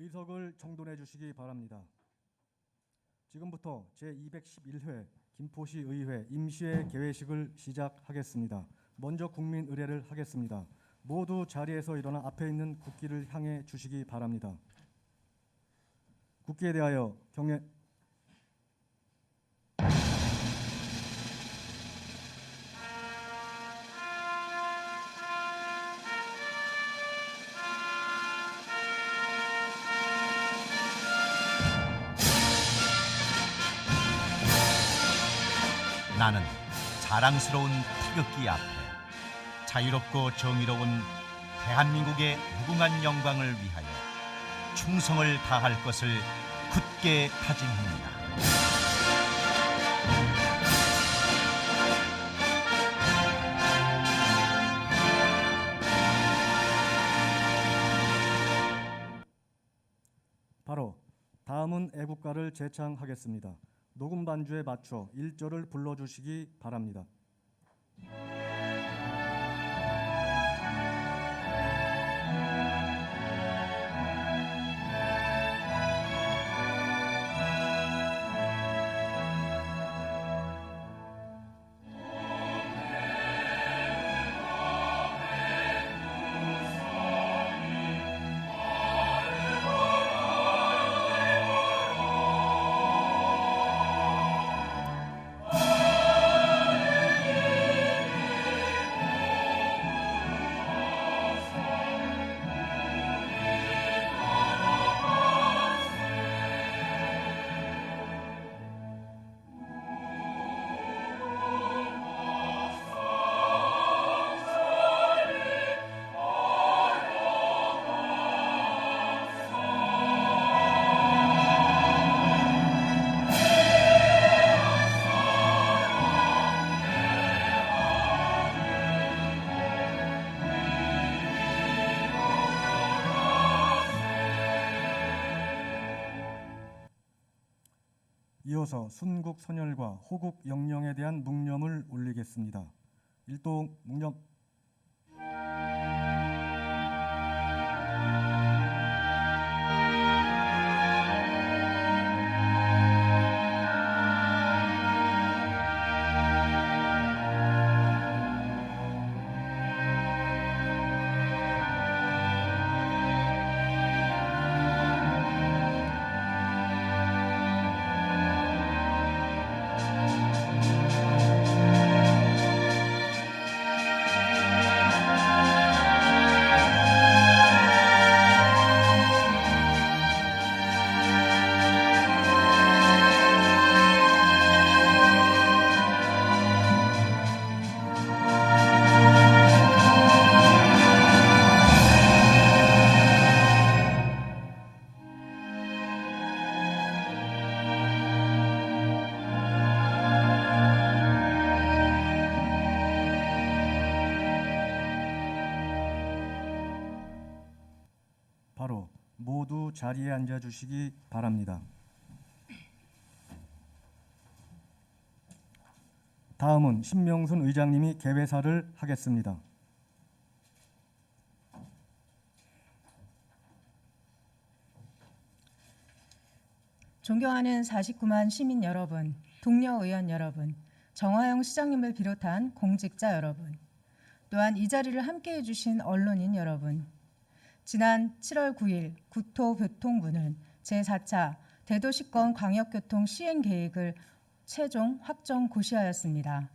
의석을 정돈해 주시기 바랍니다. 지금부터 제211회 김포시 의회 임시회 개회식을 시작하겠습니다. 먼저 국민 의례를 하겠습니다. 모두 자리에서 일어나 앞에 있는 국기를 향해 주시기 바랍니다. 국기에 대하여 경례. 나는 자랑스러운 태극기 앞에 자유롭고 정의로운 대한민국의 무궁한 영광을 위하여 충성을 다할 것을 굳게 다짐합니다. 바로 다음은 애국가를 제창하겠습니다. 녹음 반주에 맞춰 1절을 불러주시기 바랍니다. 이어서 순국 선열과 호국 영령에 대한 묵념을 올리겠습니다. 일동 묵념. 바로 모두 자리에 앉아 주시기 바랍니다. 다음은 신명순 의장님이 개회사를 하겠습니다. 존경하는 49만 시민 여러분, 동료 의원 여러분, 정화영 시장님을 비롯한 공직자 여러분, 또한 이 자리를 함께해 주신 언론인 여러분, 지난 7월 9일 국토교통부는 제4차 대도시권 광역교통 시행계획을 최종 확정 고시하였습니다.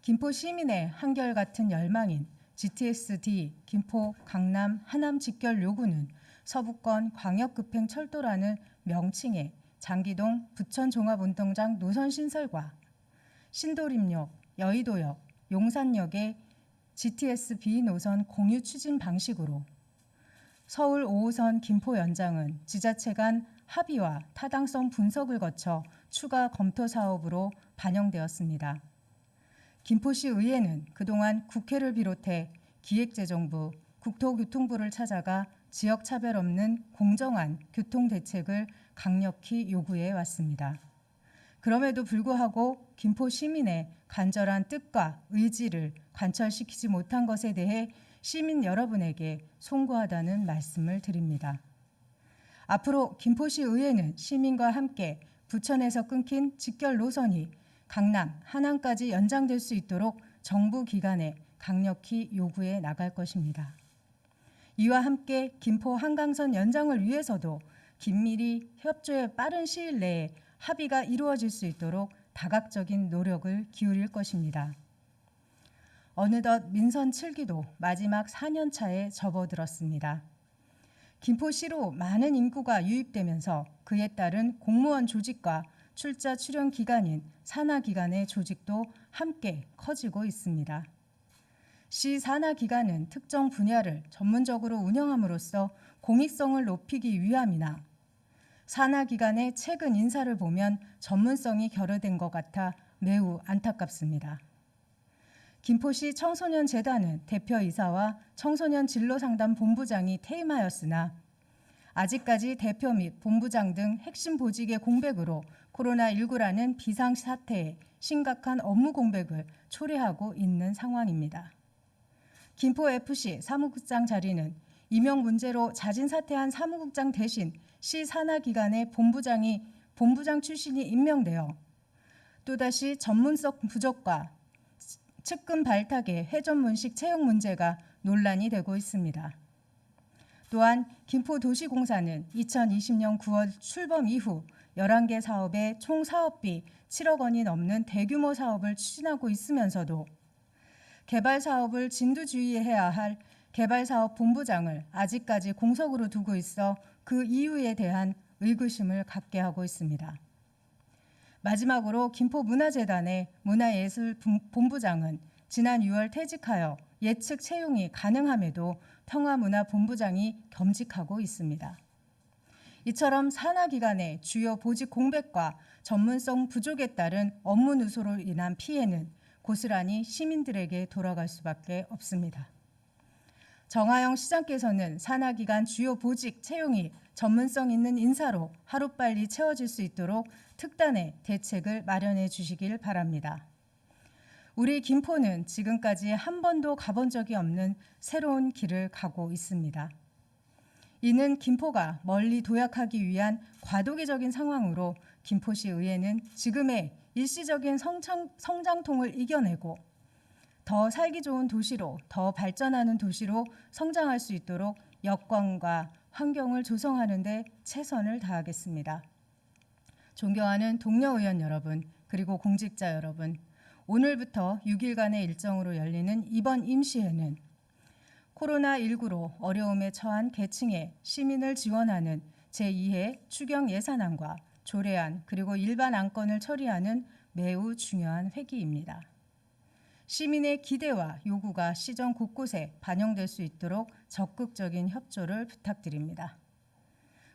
김포 시민의 한결같은 열망인 GTX-D 김포, 강남, 하남 직결 요구는 서부권 광역급행철도라는 명칭의 장기동 부천종합운동장 노선 신설과 신도림역, 여의도역, 용산역의 GTX-B 노선 공유 추진 방식으로 서울 5호선 김포 연장은 지자체 간 합의와 타당성 분석을 거쳐 추가 검토 사업으로 반영되었습니다. 김포시 의회는 그동안 국회를 비롯해 기획재정부, 국토교통부를 찾아가 지역 차별 없는 공정한 교통 대책을 강력히 요구해 왔습니다. 그럼에도 불구하고 김포 시민의 간절한 뜻과 의지를 관철시키지 못한 것에 대해 시민 여러분에게 송구하다는 말씀을 드립니다. 앞으로 김포시 의회는 시민과 함께 부천에서 끊긴 직결 노선이 강남, 하남까지 연장될 수 있도록 정부 기관에 강력히 요구해 나갈 것입니다. 이와 함께 김포 한강선 연장을 위해서도 긴밀히 협조해 빠른 시일 내에 합의가 이루어질 수 있도록 다각적인 노력을 기울일 것입니다. 어느덧 민선 7기도 마지막 4년 차에 접어들었습니다. 김포시로 많은 인구가 유입되면서 그에 따른 공무원 조직과 출자 출연 기관인 산하기관의 조직도 함께 커지고 있습니다. 시 산하기관은 특정 분야를 전문적으로 운영함으로써 공익성을 높이기 위함이나 산하기관의 최근 인사를 보면 전문성이 결여된 것 같아 매우 안타깝습니다. 김포시 청소년재단은 대표이사와 청소년 진로상담 본부장이 퇴임하였으나 아직까지 대표 및 본부장 등 핵심 보직의 공백으로 코로나19라는 비상사태에 심각한 업무 공백을 초래하고 있는 상황입니다. 김포FC 사무국장 자리는 임용 문제로 자진 사퇴한 사무국장 대신 시 산하기관의 본부장 출신이 임명되어 또다시 전문성 부족과 측근 발탁의 회전문식 채용 문제가 논란이 되고 있습니다. 또한 김포도시공사는 2020년 9월 출범 이후 11개 사업에 총 사업비 7억 원이 넘는 대규모 사업을 추진하고 있으면서도 개발 사업을 진두지휘해야 할 개발사업 본부장을 아직까지 공석으로 두고 있어 그 이유에 대한 의구심을 갖게 하고 있습니다. 마지막으로 김포문화재단의 문화예술 본부장은 지난 6월 퇴직하여 예측 채용이 가능함에도 평화문화본부장이 겸직하고 있습니다. 이처럼 산하기관의 주요 보직 공백과 전문성 부족에 따른 업무 누소로 인한 피해는 고스란히 시민들에게 돌아갈 수밖에 없습니다. 정하영 시장께서는 산하기관 주요 보직 채용이 전문성 있는 인사로 하루빨리 채워질 수 있도록 특단의 대책을 마련해 주시길 바랍니다. 우리 김포는 지금까지 한 번도 가본 적이 없는 새로운 길을 가고 있습니다. 이는 김포가 멀리 도약하기 위한 과도기적인 상황으로 김포시 의회는 지금의 일시적인 성장통을 이겨내고 더 살기 좋은 도시로, 더 발전하는 도시로 성장할 수 있도록 여건과 환경을 조성하는 데 최선을 다하겠습니다. 존경하는 동료 의원 여러분, 그리고 공직자 여러분, 오늘부터 6일간의 일정으로 열리는 이번 임시회는 코로나19로 어려움에 처한 계층의 시민을 지원하는 제2회 추경 예산안과 조례안 그리고 일반 안건을 처리하는 매우 중요한 회기입니다. 시민의 기대와 요구가 시정 곳곳에 반영될 수 있도록 적극적인 협조를 부탁드립니다.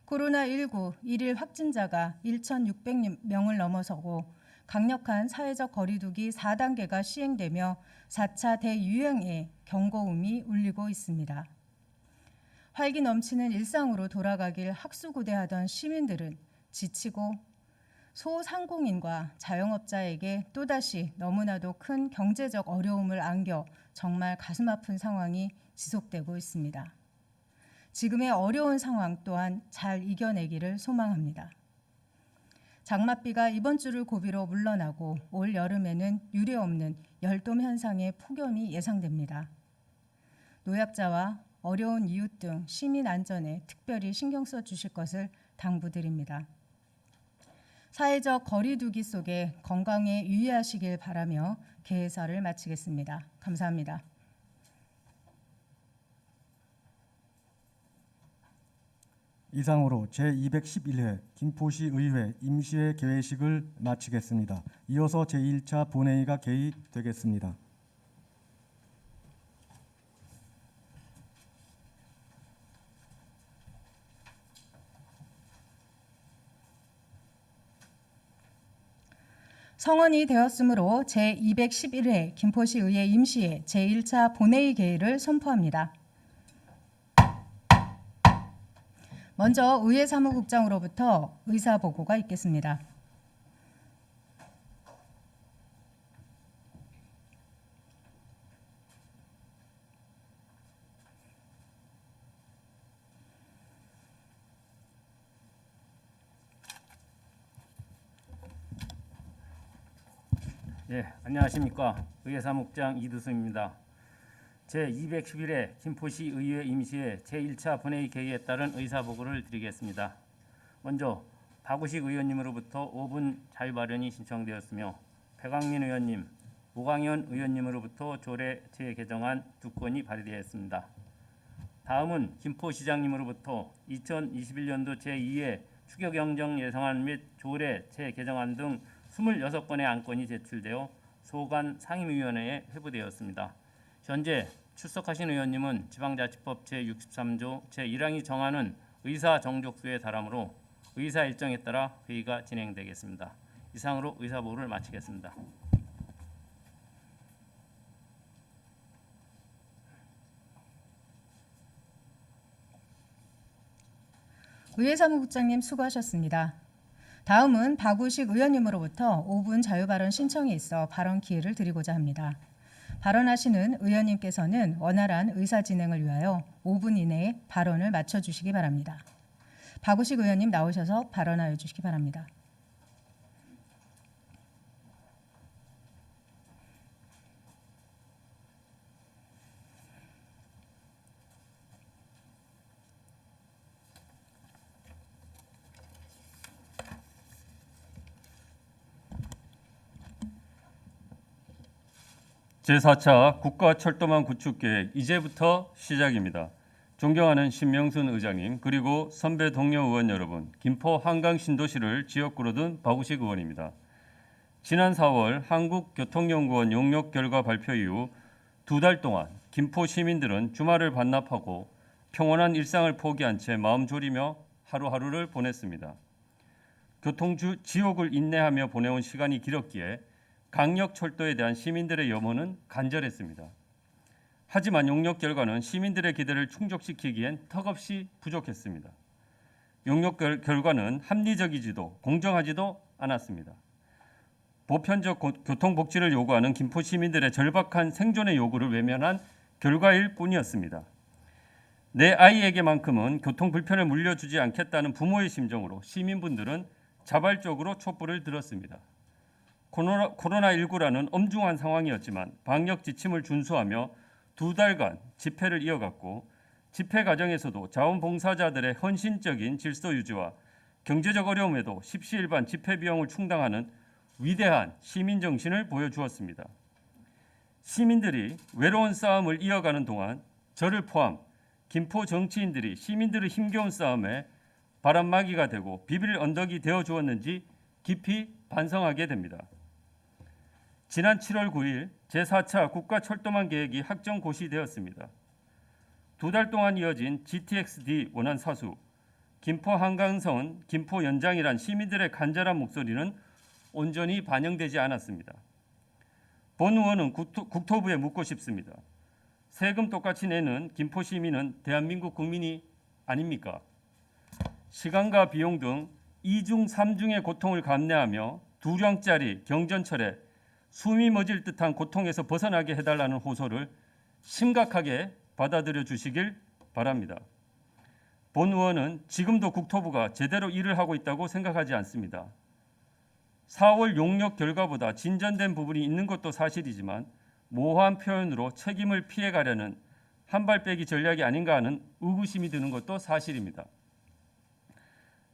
코로나19 일일 확진자가 1,600명을 넘어서고 강력한 사회적 거리두기 4단계가 시행되며 4차 대유행의 경고음이 울리고 있습니다. 활기 넘치는 일상으로 돌아가길 학수고대하던 시민들은 지치고 소상공인과 자영업자에게 또다시 너무나도 큰 경제적 어려움을 안겨 정말 가슴 아픈 상황이 지속되고 있습니다. 지금의 어려운 상황 또한 잘 이겨내기를 소망합니다. 장맛비가 이번 주를 고비로 물러나고 올 여름에는 유례없는 열돔 현상의 폭염이 예상됩니다. 노약자와 어려운 이웃 등 시민 안전에 특별히 신경 써 주실 것을 당부드립니다. 사회적 거리두기 속에 건강에 유의하시길 바라며 개회사를 마치겠습니다. 감사합니다. 이상으로 제211회 김포시 의회 임시회 개회식을 마치겠습니다. 이어서 제1차 본회의가 개의되겠습니다. 성원이 되었으므로 제211회 김포시 의회 임시회 제1차 본회의 개의를 선포합니다. 먼저 의회 사무국장으로부터 의사보고가 있겠습니다. 예, 안녕하십니까. 의회사무국장 이두승입니다. 제211회 김포시 의회 임시회 제1차 본회의 개의에 따른 의사보고를 드리겠습니다. 먼저 박우식 의원님으로부터 5분 자유발언이 신청되었으며 백왕민 의원님, 오광현 의원님으로부터 조례 재개정안 2건이 발의되었습니다. 다음은 김포시장님으로부터 2021년도 제2회 추경경정 예산안 및 조례 재개정안 등 26건의 안건이 제출되어 소관 상임위원회에 회부되었습니다. 현재 출석하신 의원님은 지방자치법 제63조 제1항이 정하는 의사 정족수에 달하므로 의사 일정에 따라 회의가 진행되겠습니다. 이상으로 의사보고를 마치겠습니다. 의회사무국장님 수고하셨습니다. 다음은 박우식 의원님으로부터 5분 자유발언 신청이 있어 발언 기회를 드리고자 합니다. 발언하시는 의원님께서는 원활한 의사 진행을 위하여 5분 이내에 발언을 마쳐주시기 바랍니다. 박우식 의원님 나오셔서 발언하여 주시기 바랍니다. 제4차 국가철도망 구축계획 이제부터 시작입니다. 존경하는 신명순 의장님 그리고 선배 동료 의원 여러분, 김포 한강 신도시를 지역구로 둔 박우식 의원입니다. 지난 4월 한국교통연구원 용역 결과 발표 이후 2달 동안 김포 시민들은 주말을 반납하고 평온한 일상을 포기한 채 마음 졸이며 하루하루를 보냈습니다. 교통주 지옥을 인내하며 보내온 시간이 길었기에 강력철도에 대한 시민들의 염원은 간절했습니다. 하지만 용역 결과는 시민들의 기대를 충족시키기엔 턱없이 부족했습니다. 용역 결과는 합리적이지도 공정하지도 않았습니다. 보편적 교통복지를 요구하는 김포 시민들의 절박한 생존의 요구를 외면한 결과일 뿐이었습니다. 내 아이에게만큼은 교통 불편을 물려주지 않겠다는 부모의 심정으로 시민분들은 자발적으로 촛불을 들었습니다. 코로나19라는 엄중한 상황이었지만 방역 지침을 준수하며 2달간 집회를 이어갔고 집회 과정에서도 자원봉사자들의 헌신적인 질서 유지와 경제적 어려움에도 십시일반 집회 비용을 충당하는 위대한 시민 정신을 보여주었습니다. 시민들이 외로운 싸움을 이어가는 동안 저를 포함 김포 정치인들이 시민들의 힘겨운 싸움에 바람막이가 되고 비빌 언덕이 되어 주었는지 깊이 반성하게 됩니다. 지난 7월 9일 제4차 국가철도망 계획이 확정 고시되었습니다. 2달 동안 이어진 GTX-D 원안 사수, 김포 한강선 김포 연장이란 시민들의 간절한 목소리는 온전히 반영되지 않았습니다. 본 의원은 국토부에 묻고 싶습니다. 세금 똑같이 내는 김포 시민은 대한민국 국민이 아닙니까? 시간과 비용 등 2중 3중의 고통을 감내하며 2량짜리 경전철에 숨이 멎을 듯한 고통에서 벗어나게 해달라는 호소를 심각하게 받아들여 주시길 바랍니다. 본 의원은 지금도 국토부가 제대로 일을 하고 있다고 생각하지 않습니다. 4월 용역 결과보다 진전된 부분이 있는 것도 사실이지만 모호한 표현으로 책임을 피해가려는 한발빼기 전략이 아닌가 하는 의구심이 드는 것도 사실입니다.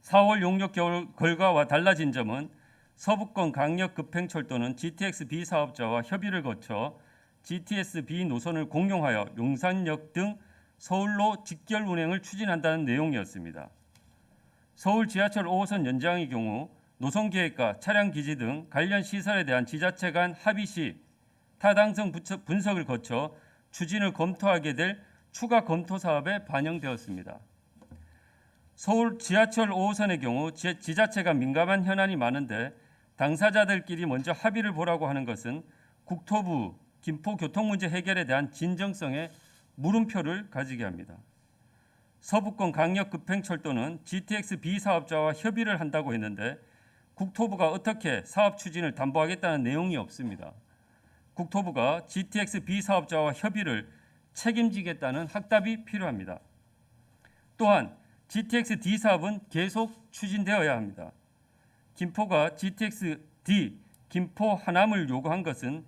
4월 용역 결과와 달라진 점은 서부권 강력급행철도는 GTX-B 사업자와 협의를 거쳐 GTS-B 노선을 공용하여 용산역 등 서울로 직결 운행을 추진한다는 내용이었습니다. 서울 지하철 5호선 연장의 경우 노선계획과 차량기지 등 관련 시설에 대한 지자체 간 합의 시 타당성 분석을 거쳐 추진을 검토하게 될 추가 검토 사업에 반영되었습니다. 서울 지하철 5호선의 경우 지자체가 민감한 현안이 많은데 당사자들끼리 먼저 합의를 보라고 하는 것은 국토부 김포 교통 문제 해결에 대한 진정성에 물음표를 가지게 합니다. 서부권 강력급행철도는 GTX-B 사업자와 협의를 한다고 했는데 국토부가 어떻게 사업 추진을 담보하겠다는 내용이 없습니다. 국토부가 GTX-B 사업자와 협의를 책임지겠다는 확답이 필요합니다. 또한 GTX-D 사업은 계속 추진되어야 합니다. 김포가 GTX-D 김포 하남을 요구한 것은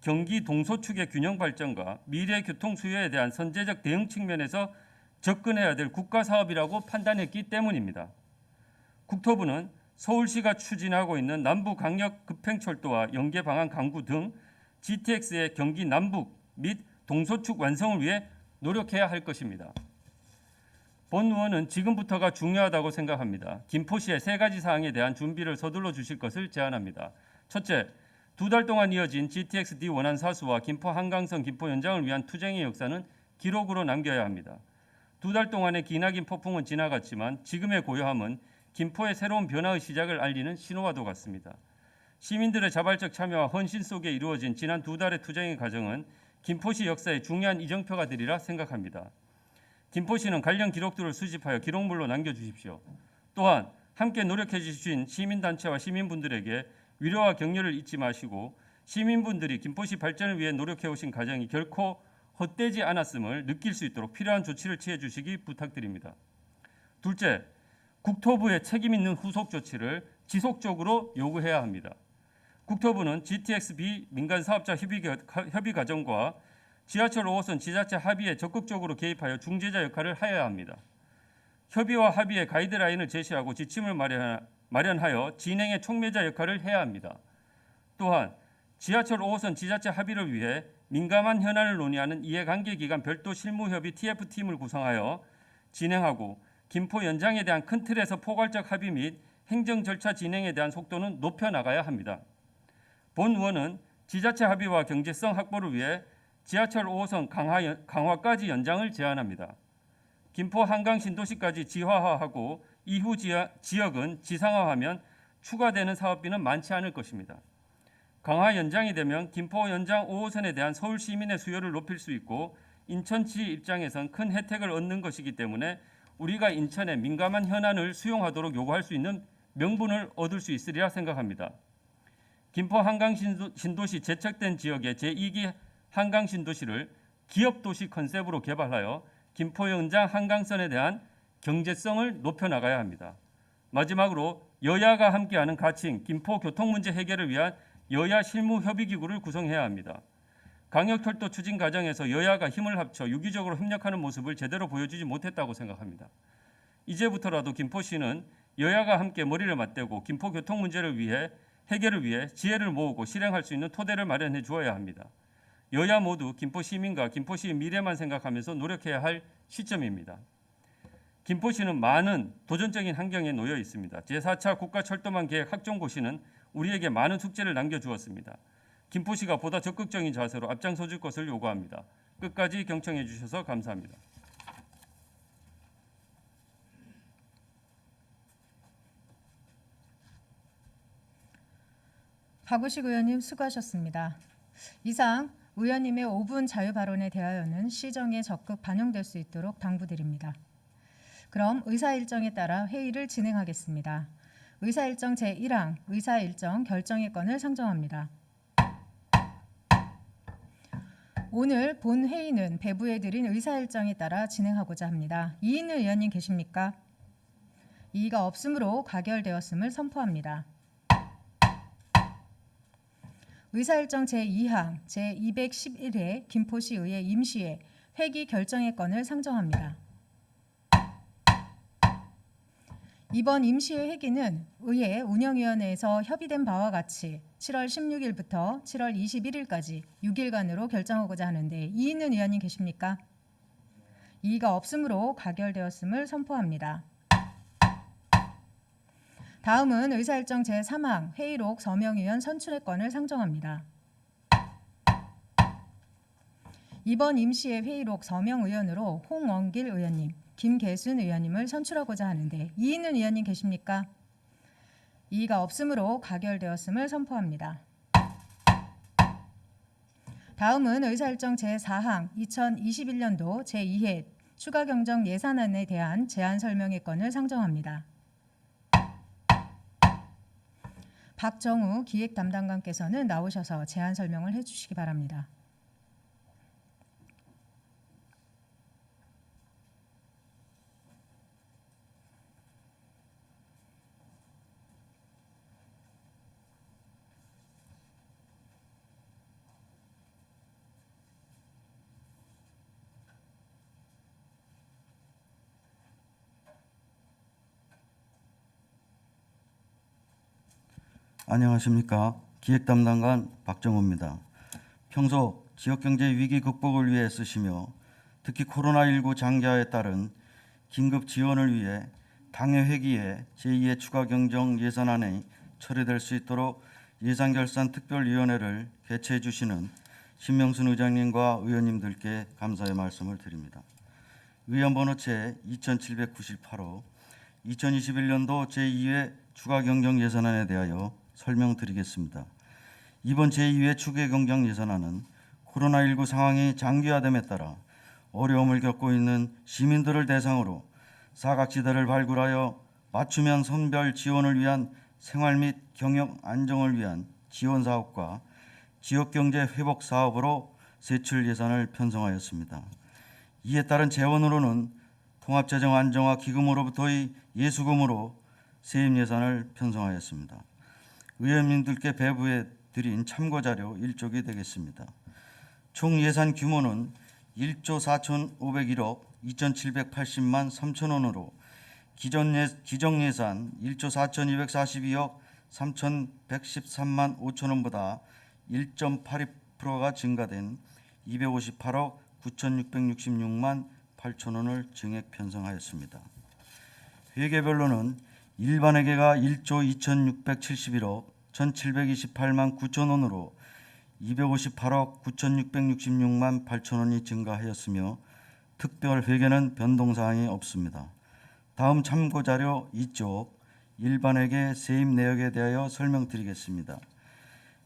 경기 동서축의 균형 발전과 미래 교통 수요에 대한 선제적 대응 측면에서 접근해야 될 국가 사업이라고 판단했기 때문입니다. 국토부는 서울시가 추진하고 있는 남부 강력 급행철도와 연계 방안 강구 등 GTX의 경기 남북 및 동서축 완성을 위해 노력해야 할 것입니다. 본 의원은 지금부터가 중요하다고 생각합니다. 김포시의 세 가지 사항에 대한 준비를 서둘러 주실 것을 제안합니다. 첫째, 2달 동안 이어진 GTX-D 원안 사수와 김포 한강선 김포 연장을 위한 투쟁의 역사는 기록으로 남겨야 합니다. 2달 동안의 기나긴 폭풍은 지나갔지만 지금의 고요함은 김포의 새로운 변화의 시작을 알리는 신호와도 같습니다. 시민들의 자발적 참여와 헌신 속에 이루어진 지난 2달의 투쟁의 과정은 김포시 역사의 중요한 이정표가 되리라 생각합니다. 김포시는 관련 기록들을 수집하여 기록물로 남겨주십시오. 또한 함께 노력해 주신 시민단체와 시민분들에게 위로와 격려를 잊지 마시고 시민분들이 김포시 발전을 위해 노력해 오신 과정이 결코 헛되지 않았음을 느낄 수 있도록 필요한 조치를 취해 주시기 부탁드립니다. 둘째, 국토부의 책임 있는 후속 조치를 지속적으로 요구해야 합니다. 국토부는 GTX-B 민간 사업자 협의 과정과 지하철 5호선 지자체 합의에 적극적으로 개입하여 중재자 역할을 해야 합니다. 협의와 합의의 가이드라인을 제시하고 지침을 마련하여 진행의 촉매자 역할을 해야 합니다. 또한 지하철 5호선 지자체 합의를 위해 민감한 현안을 논의하는 이해관계기관 별도 실무협의 TF팀을 구성하여 진행하고 김포 연장에 대한 큰 틀에서 포괄적 합의 및 행정 절차 진행에 대한 속도는 높여나가야 합니다. 본 의원은 지자체 합의와 경제성 확보를 위해 지하철 5호선 강화까지 연장을 제안합니다. 김포 한강 신도시까지 지화화하고 이후 지역은 지상화하면 추가되는 사업비는 많지 않을 것입니다. 강화 연장이 되면 김포 연장 5호선에 대한 서울 시민의 수요를 높일 수 있고 인천시 입장에선 큰 혜택을 얻는 것이기 때문에 우리가 인천의 민감한 현안을 수용하도록 요구할 수 있는 명분을 얻을 수 있으리라 생각합니다. 김포 한강 신도시 제척된 지역의 제2기 한강 신도시를 기업도시 컨셉으로 개발하여 김포 연장 한강선에 대한 경제성을 높여나가야 합니다. 마지막으로 여야가 함께하는 가칭 김포 교통 문제 해결을 위한 여야 실무 협의기구를 구성해야 합니다. 강역철도 추진 과정에서 여야가 힘을 합쳐 유기적으로 협력하는 모습을 제대로 보여주지 못했다고 생각합니다. 이제부터라도 김포시는 여야가 함께 머리를 맞대고 김포 교통 문제를 위해 해결을 위해 지혜를 모으고 실행할 수 있는 토대를 마련해 주어야 합니다. 여야 모두 김포 시민과 김포시의 미래만 생각하면서 노력해야 할 시점입니다. 김포시는 많은 도전적인 환경에 놓여 있습니다. 제4차 국가철도망 계획 학종고시는 우리에게 많은 숙제를 남겨주었습니다. 김포시가 보다 적극적인 자세로 앞장서 줄 것을 요구합니다. 끝까지 경청해 주셔서 감사합니다. 박우식 의원님 수고하셨습니다. 이상 의원님의 5분 자유 발언에 대하여는 시정에 적극 반영될 수 있도록 당부드립니다. 그럼 의사일정에 따라 회의를 진행하겠습니다. 의사일정 제1항 의사일정 결정의 건을 상정합니다. 오늘 본 회의는 배부해드린 의사일정에 따라 진행하고자 합니다. 이인우 의원님 계십니까? 이의가 없으므로 가결되었음을 선포합니다. 의사일정 제2항 제211회 김포시의회 임시회 회기 결정의 건을 상정합니다. 이번 임시회 회기는 의회 운영위원회에서 협의된 바와 같이 7월 16일부터 7월 21일까지 6일간으로 결정하고자 하는데 이인우 의원님 계십니까? 이의가 없으므로 가결되었음을 선포합니다. 다음은 의사일정 제3항 회의록 서명위원 선출의 건을 상정합니다. 이번 임시회 회의록 서명의원으로 홍원길 의원님, 김계순 의원님을 선출하고자 하는데 이인우 의원님 계십니까? 이의가 없으므로 가결되었음을 선포합니다. 다음은 의사일정 제4항 2021년도 제2회 추가경정 예산안에 대한 제안 설명의 건을 상정합니다. 박정우 기획담당관께서는 나오셔서 제안 설명을 해주시기 바랍니다. 안녕하십니까. 기획담당관 박정호입니다. 평소 지역경제 위기 극복을 위해 쓰시며 특히 코로나19 장기화에 따른 긴급 지원을 위해 당의 회기에 제2의 추가 경정 예산안이 처리될 수 있도록 예산결산특별위원회를 개최해 주시는 신명순 의장님과 의원님들께 감사의 말씀을 드립니다. 의원번호 제 2798호 2021년도 제2회 추가 경정 예산안에 대하여 설명드리겠습니다. 이번 제2회 추가 경정 예산안은 코로나19 상황이 장기화됨에 따라 어려움을 겪고 있는 시민들을 대상으로 사각지대를 발굴하여 맞춤형 선별 지원을 위한 생활 및 경영 안정을 위한 지원 사업과 지역경제 회복 사업으로 세출 예산을 편성하였습니다. 이에 따른 재원으로는 통합재정 안정화 기금으로부터의 예수금으로 세입 예산을 편성하였습니다. 의원님들께 배부해 드린 참고자료 1쪽이 되겠습니다. 총 예산 규모는 1조 4,501억 2,780만 3천 원으로 기정 예산 1조 4,242억 3,113만 5천 원보다 1.82%가 증가된 258억 9,666만 8천 원을 증액 편성하였습니다. 회계별로는 일반회계가 1조 2,671억 1,728만 9천 원으로 258억 9,666만 8천 원이 증가하였으며 특별 회계는 변동사항이 없습니다. 다음 참고자료 2쪽 일반회계 세입 내역에 대하여 설명드리겠습니다.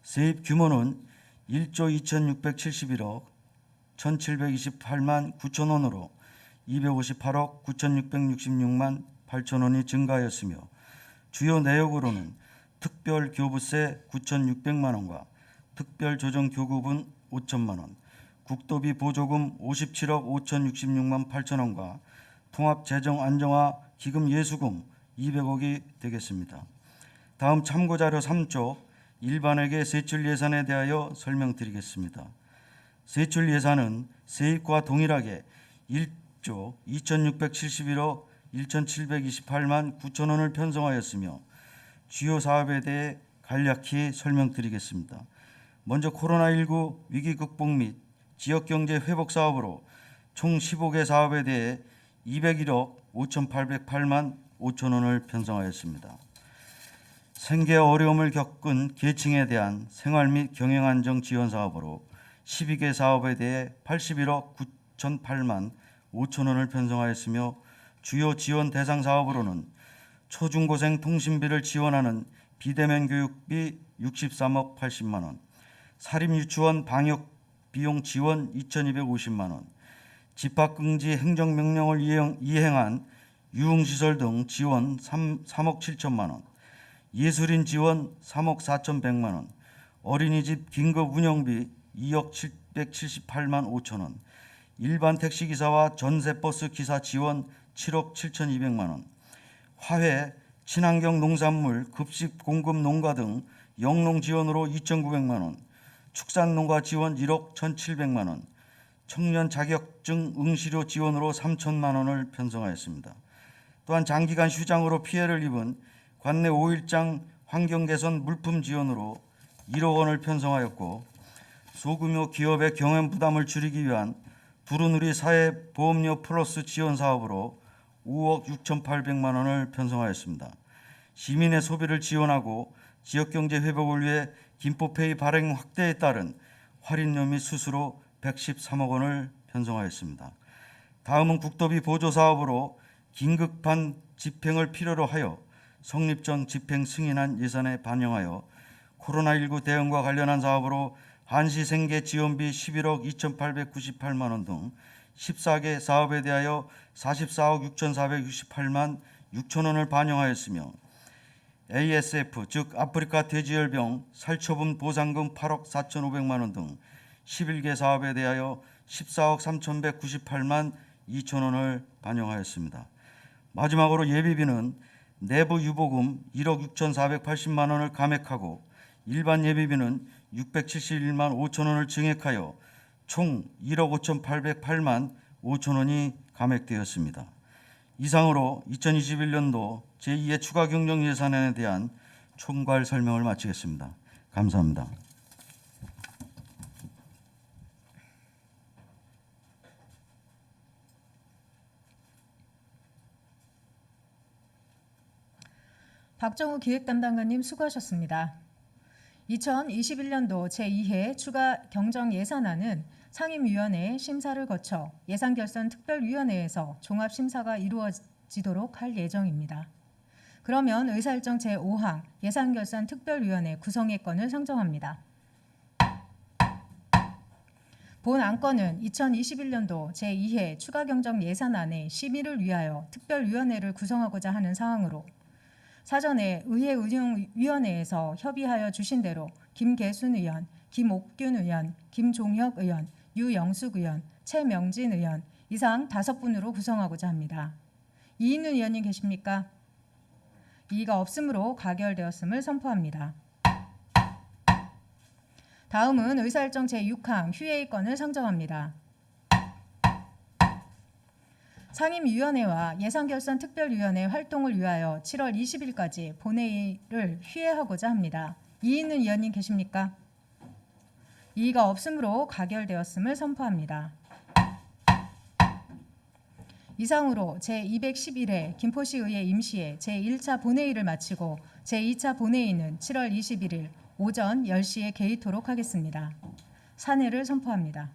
세입 규모는 1조 2,671억 1,728만 9천 원으로 258억 9,666만 8천 원이 증가하였으며 주요 내역으로는 특별교부세 9,600만 원과 특별조정교구분 5천만 원, 국도비 보조금 57억 5,066만 8천 원과 통합재정안정화 기금 예수금 200억이 되겠습니다. 다음 참고자료 3쪽 일반회계 세출 예산에 대하여 설명드리겠습니다. 세출 예산은 세입과 동일하게 1조 2,671억 1,728만 9천 원을 편성하였으며 주요 사업에 대해 간략히 설명드리겠습니다. 먼저 코로나19 위기 극복 및 지역경제 회복 사업으로 총 15개 사업에 대해 201억 5,808만 5천 원을 편성하였습니다. 생계 어려움을 겪은 계층에 대한 생활 및 경영 안정 지원 사업으로 12개 사업에 대해 81억 9,008만 5천 원을 편성하였으며 주요 지원 대상 사업으로는 초중고생 통신비를 지원하는 비대면 교육비 63억 80만 원, 사립유치원 방역 비용 지원 2,250만 원, 집합금지 행정명령을 이행한 유흥시설 등 지원 3억 7천만 원, 예술인 지원 3억 4,100만 원, 어린이집 긴급 운영비 2억 778만 5천 원, 일반 택시기사와 전세버스 기사 지원 7억 7,200만 원, 화훼, 친환경 농산물, 급식 공급 농가 등 영농 지원으로 2,900만 원, 축산농가 지원 1억 1,700만 원, 청년 자격증 응시료 지원으로 3천만 원을 편성하였습니다. 또한 장기간 휴장으로 피해를 입은 관내 5일장 환경개선 물품 지원으로 1억 원을 편성하였고 소규모 기업의 경영 부담을 줄이기 위한 두루누리 사회보험료 플러스 지원 사업으로 5억 6,800만 원을 편성하였습니다. 시민의 소비를 지원하고 지역경제 회복을 위해 김포페이 발행 확대에 따른 할인료 및 수수료 113억 원을 편성하였습니다. 다음은 국도비 보조 사업으로 긴급한 집행을 필요로 하여 성립 전 집행 승인한 예산에 반영하여 코로나19 대응과 관련한 사업으로 한시생계 지원비 11억 2,898만 원 등 14개 사업에 대하여 44억 6,468만 6천 원을 반영하였으며 ASF 즉 아프리카 돼지열병 살처분 보상금 8억 4,500만 원 등 11개 사업에 대하여 14억 3,198만 2천 원을 반영하였습니다. 마지막으로 예비비는 내부 유보금 1억 6,480만 원을 감액하고 일반 예비비는 671만 5천 원을 증액하여 총 1억 5,808만 5천 원이 감액되었습니다. 이상으로 2021년도 제2의 추가 경정 예산안에 대한 총괄 설명을 마치겠습니다. 감사합니다. 박정우 기획담당관님 수고하셨습니다. 2021년도 제2회 추가 경정 예산안은 상임위원회 심사를 거쳐 예산결산특별위원회에서 종합심사가 이루어지도록 할 예정입니다. 그러면 의사일정 제5항 예산결산특별위원회 구성의 건을 상정합니다. 본 안건은 2021년도 제2회 추가경정 예산안의 심의를 위하여 특별위원회를 구성하고자 하는 사항으로 사전에 의회운영위원회에서 협의하여 주신 대로 김계순 의원, 김옥균 의원, 김종혁 의원, 유영숙 의원, 최명진 의원 이상 5분으로 구성하고자 합니다. 이인훈 의원님 계십니까? 이의가 없으므로 가결되었음을 선포합니다. 다음은 의사일정 제6항 휴회의 건을 상정합니다. 상임위원회와 예산결산특별위원회 활동을 위하여 7월 20일까지 본회의를 휴회하고자 합니다. 이인훈 의원님 계십니까? 이의가 없으므로 가결되었음을 선포합니다. 이상으로 제211회 김포시의회 임시회 제1차 본회의를 마치고 제2차 본회의는 7월 21일 오전 10시에 개의토록 하겠습니다. 산회를 선포합니다.